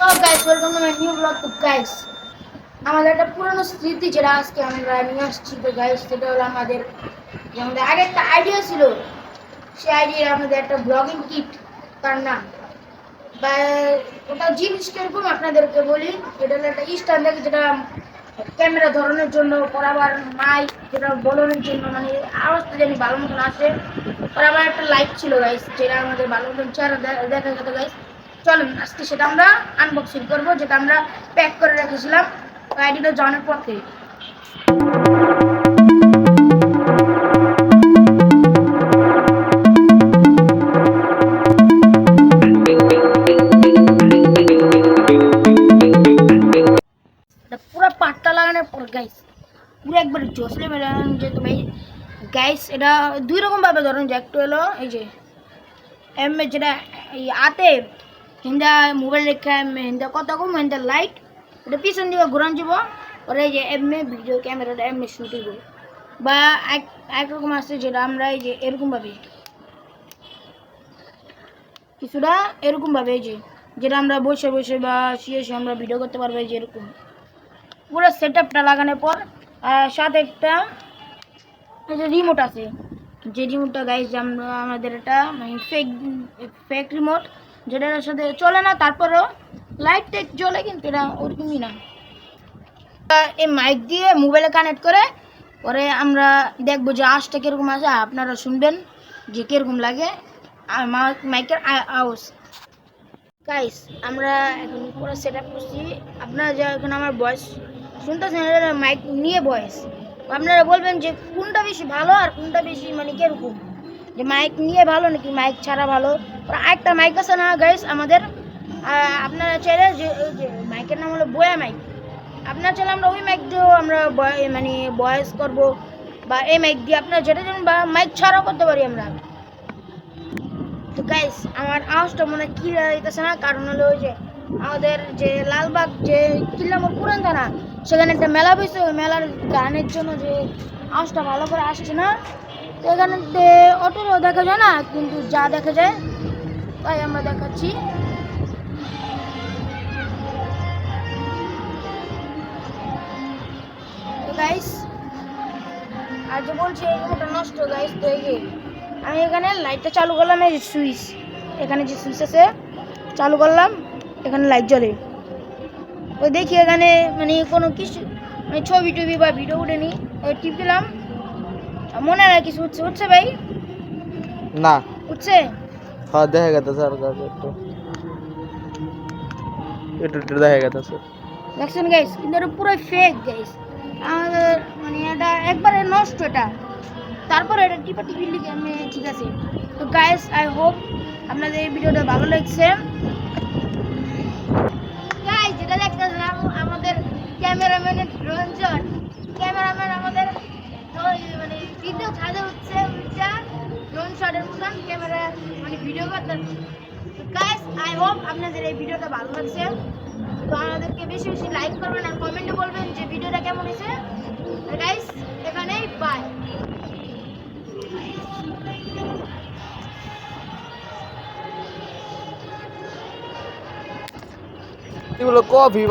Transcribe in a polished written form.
Hello guys, welcome to my new vlog. তো guys, আমাদের একটা পুরনো স্মৃতি যেটা আজকে আমরা নিয়ে আসছি। তো guys, সেটা হলো আমাদের আগে একটা আইডিয়া ছিল। সেই আইডিয়া আমাদের একটা ব্লগিং কিট, তার নাম বা ওটা জিনিস কিরকম আপনাদেরকে বলি। এটা হলো একটা স্ট্যান্ড, যেটা ক্যামেরা ধরানোর জন্য, আবার মাইক যেটা বলানোর জন্য, মানে আওয়াজটা জানি ভালো মতন আসে। আবার একটা লাইট ছিল গাইস, যেটা আমাদের ভালো মতন চেহারা দেখা যেত গাইস। চলুন আজকে সেটা আমরা আনবক্সিং করবো, যেটা আমরা প্যাক করে রেখেছিলাম আইডিটা জানার পর থেকে। পুরো পাট্টা লাগানোর পর গাইস পুরো একবার জোসলে মেলান যে তুমি গাইস। এটা দুই রকম ভাবে ধরুন, যে একটু হলো এই যে এম যেটা এই আতে হিন্দা মোবাইল রেখা হিন্দা কত কম হিন্দা লাইট, এটা পিছন দিকে ঘুরান যাব। ওরা এই যে এমএ ভিডিও ক্যামেরাটা এমএ শুটিং করবো, বা একরকম আছে যেটা আমরা এই যে এরকমভাবে কিছুটা এরকমভাবে এই যে যেটা আমরা বসে বসে বা শুয়ে শুয়ে আমরা ভিডিও করতে পারবো। এই যে এরকম পুরো সেট আপটা লাগানোর পর সাথে একটা রিমোট আছে, যে রিমোটটা গাইজ আমরা আমাদের এটা মানে ফেক রিমোট, যেটার সাথে চলে না, তারপরেও লাইট টেক জ্বলে, কিন্তু এটা ওরকমই না। এই মাইক দিয়ে মোবাইলে কানেক্ট করে পরে আমরা দেখবো যে আওয়াজটা কীরকম আছে, আপনারা শুনবেন যে কীরকম লাগে মাইকের আওয়াজ। গাইস আমরা এখন পুরো সেট আপ করছি। আপনারা যা এখন আমার ভয়েস শুনতেছেন, এটা মাইক নিয়ে ভয়েস, আপনারা বলবেন যে কোনটা বেশি ভালো আর কোনটা বেশি মানে কীরকম, যে মাইক নিয়ে ভালো নাকি মাইক ছাড়া ভালো। আরেকটা মাইক আছে না গাইস আমাদের, আপনারা চাইলে যে ওই যে মাইকের নাম হলো বয়া মাইক, আপনারা চাইলে আমরা ওই মাইক দিয়েও আমরা মানে ভয়েস করবো, বা এই মাইক দিয়ে আপনারা যেটা জানেন, বা মাইক ছাড়াও করতে পারি আমরা। তো গাইস আমার আওয়াজটা মনে ক্লিয়ার হইতেছে না, কারণ হলো ওই যে আমাদের যে লালবাগ যে কিল্লামোড় পুরান থানা, সেখানে একটা মেলা বসে, ওই মেলার গানের জন্য যে আওয়াজটা ভালো করে আসছে না। তো এখানে অটোও দেখা যায় না, কিন্তু যা দেখা যায় তাই আমরা দেখাচ্ছি। তো গাইস আর যে বলছি এইটা নষ্ট গাইস। তো এই আমি এখানে লাইটটা চালু করলাম, এই সুইচ, এখানে যে সুইচ আছে চালু করলাম, এখানে লাইট জ্বলে। ওই দেখি এখানে মানে কোনো কিছু মানে ছবি টবি বা ভিডিও উঠেনি, ওই টিপ দিলাম, মনে হয় কিছু হচ্ছে। হচ্ছে ভাই না উঠছে? হ্যাঁ দেখা গেছে, আর একটু একটু দেখা গেছে। দেখছেন গাইস, কিন্তু এটা পুরো ফেক গাইস। আমাদের মানে এটা একবারে নষ্ট এটা, তারপরে এটা টিপা টিপি লিখে আমি ঠিক আছে। তো গাইস আই হোপ আপনাদের এই ভিডিওটা ভালো লাগছে। গাইস যেটা দেখতেছিলাম আমাদের ক্যামেরাম্যানের ড্রোন শট, ক্যামেরাম্যান আমাদের মানে ভিডিও ছাড়ে হচ্ছে ড্রোন শটের মতন ক্যামেরা মানে ভিডিও করতে। গাইস আই হোপ আপনাদের এই ভিডিওটা ভালো লাগছে। তো আমাদেরকে বেশি বেশি লাইক করবেন আর কমেন্টে বলবেন যে ভিডিওটা কেমন হয়েছে। গাইস এখানেই বাই। এগুলো কফি